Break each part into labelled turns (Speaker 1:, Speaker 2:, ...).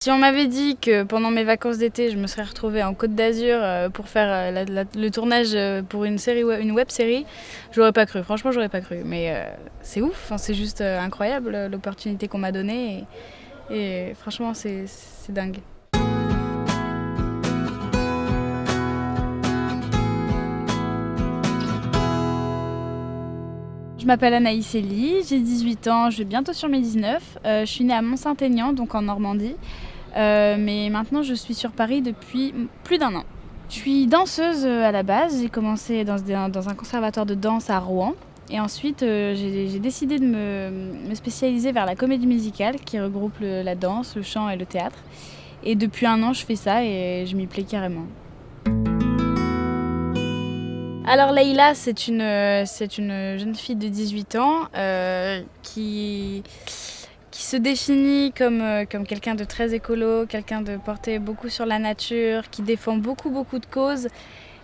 Speaker 1: Si on m'avait dit que pendant mes vacances d'été, je me serais retrouvée en Côte d'Azur pour faire le tournage pour une web série, j'aurais pas cru. Franchement, j'aurais pas cru. Mais c'est ouf, enfin, c'est juste incroyable l'opportunité qu'on m'a donnée. Et franchement, c'est dingue. Je m'appelle Anaïs Elie, j'ai 18 ans, je vais bientôt sur mes 19. Je suis née à Mont-Saint-Aignan, donc en Normandie. Mais maintenant, je suis sur Paris depuis plus d'1 an. Je suis danseuse à la base. J'ai commencé dans un conservatoire de danse à Rouen. Et ensuite, j'ai décidé de me spécialiser vers la comédie musicale qui regroupe la danse, le chant et le théâtre. Et depuis 1 an, je fais ça et je m'y plais carrément. Alors Leïla, c'est une jeune fille de 18 ans qui se définit comme quelqu'un de très écolo, quelqu'un de porté beaucoup sur la nature, qui défend beaucoup de causes.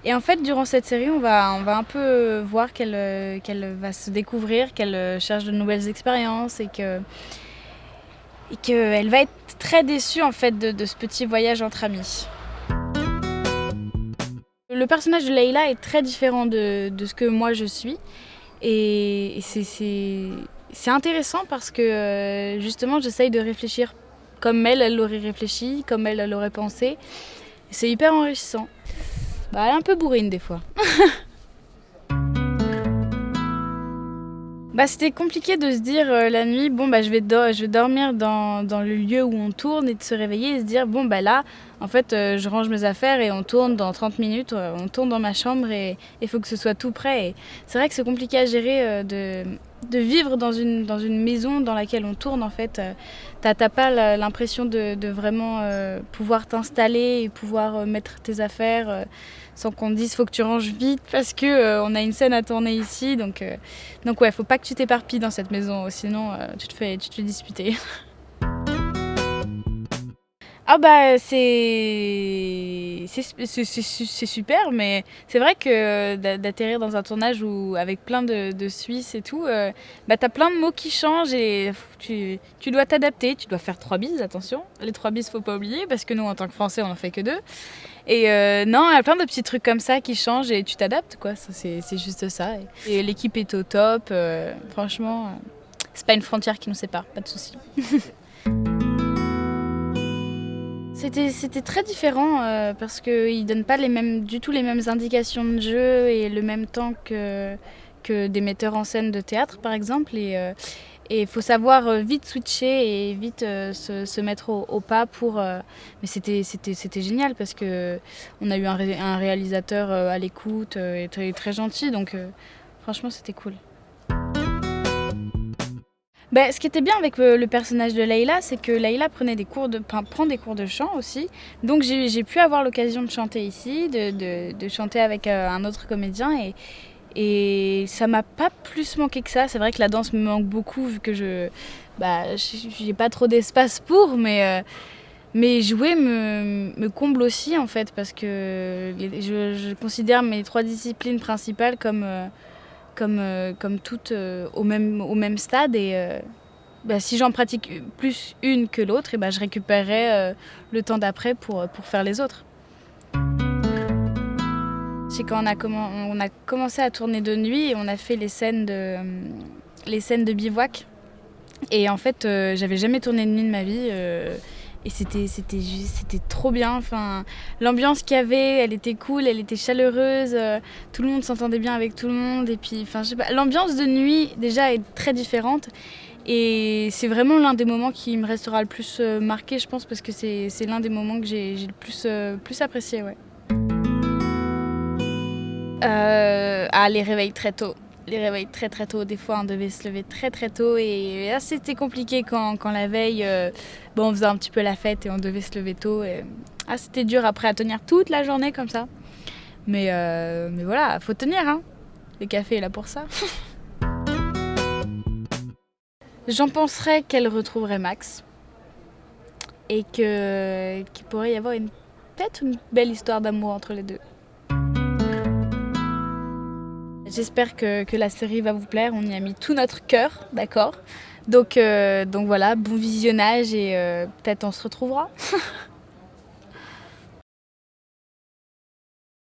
Speaker 1: Et en fait, durant cette série, on va un peu voir qu'elle va se découvrir, qu'elle cherche de nouvelles expériences et qu'elle va être très déçue en fait de ce petit voyage entre amis. Le personnage de Leïla est très différent de ce que moi je suis. Et c'est intéressant parce que justement j'essaye de réfléchir comme elle l'aurait réfléchi, comme elle l'aurait pensé. C'est hyper enrichissant. Elle est un peu bourrine des fois. C'était compliqué de se dire la nuit, je vais dormir dans le lieu où on tourne et de se réveiller et se dire là, en fait, je range mes affaires et on tourne dans 30 minutes, on tourne dans ma chambre et il faut que ce soit tout prêt. Et c'est vrai que c'est compliqué à gérer de vivre dans une maison dans laquelle on tourne en fait. T'as pas l'impression de vraiment pouvoir t'installer et pouvoir mettre tes affaires sans qu'on te dise faut que tu ranges vite parce que on a une scène à tourner ici. Donc ouais, faut pas que tu t'éparpilles dans cette maison, sinon tu te fais disputer. C'est super, mais c'est vrai que d'atterrir dans un tournage avec plein de Suisses et tout, t'as plein de mots qui changent et tu dois t'adapter, tu dois faire 3 bises, attention. Les 3 bises, faut pas oublier, parce que nous, en tant que Français, on en fait que 2. Et non, il y a plein de petits trucs comme ça qui changent et tu t'adaptes, quoi. C'est juste ça. Et l'équipe est au top, franchement, c'est pas une frontière qui nous sépare, pas de soucis. C'était très différent parce qu'ils ne donnent pas du tout les mêmes indications de jeu et le même temps que des metteurs en scène de théâtre par exemple. Et il faut savoir vite switcher et vite se mettre au pas pour... Mais c'était génial parce qu'on a eu un réalisateur à l'écoute et très, très gentil, donc franchement c'était cool. Ce qui était bien avec le personnage de Leïla, c'est que Leïla prend des cours de chant aussi. Donc j'ai pu avoir l'occasion de chanter ici, de chanter avec un autre comédien. Et ça m'a pas plus manqué que ça. C'est vrai que la danse me manque beaucoup vu que j'ai pas trop d'espace pour. Mais jouer me comble aussi en fait parce que je considère mes 3 disciplines principales comme toutes au même stade et si j'en pratique plus une que l'autre, je récupérerai le temps d'après pour faire les autres. C'est quand on a commencé à tourner de nuit et on a fait les scènes de bivouac. Et en fait, j'avais jamais tourné de nuit de ma vie. Et c'était trop bien. Enfin, l'ambiance qu'il y avait, elle était cool, elle était chaleureuse. Tout le monde s'entendait bien avec tout le monde. Et puis, je sais pas, l'ambiance de nuit déjà est très différente. Et c'est vraiment l'un des moments qui me restera le plus marqué, je pense, parce que c'est l'un des moments que j'ai le plus apprécié, ouais. Les réveils très tôt. Les réveils très très tôt, des fois on devait se lever très très tôt et là c'était compliqué quand la veille on faisait un petit peu la fête et on devait se lever tôt et c'était dur après à tenir toute la journée comme ça mais voilà, faut tenir hein. Le café est là pour ça. J'en penserais qu'elle retrouverait Max et qu'il pourrait y avoir peut-être une belle histoire d'amour entre les deux. J'espère que la série va vous plaire, on y a mis tout notre cœur, d'accord ? Donc voilà, bon visionnage et peut-être on se retrouvera.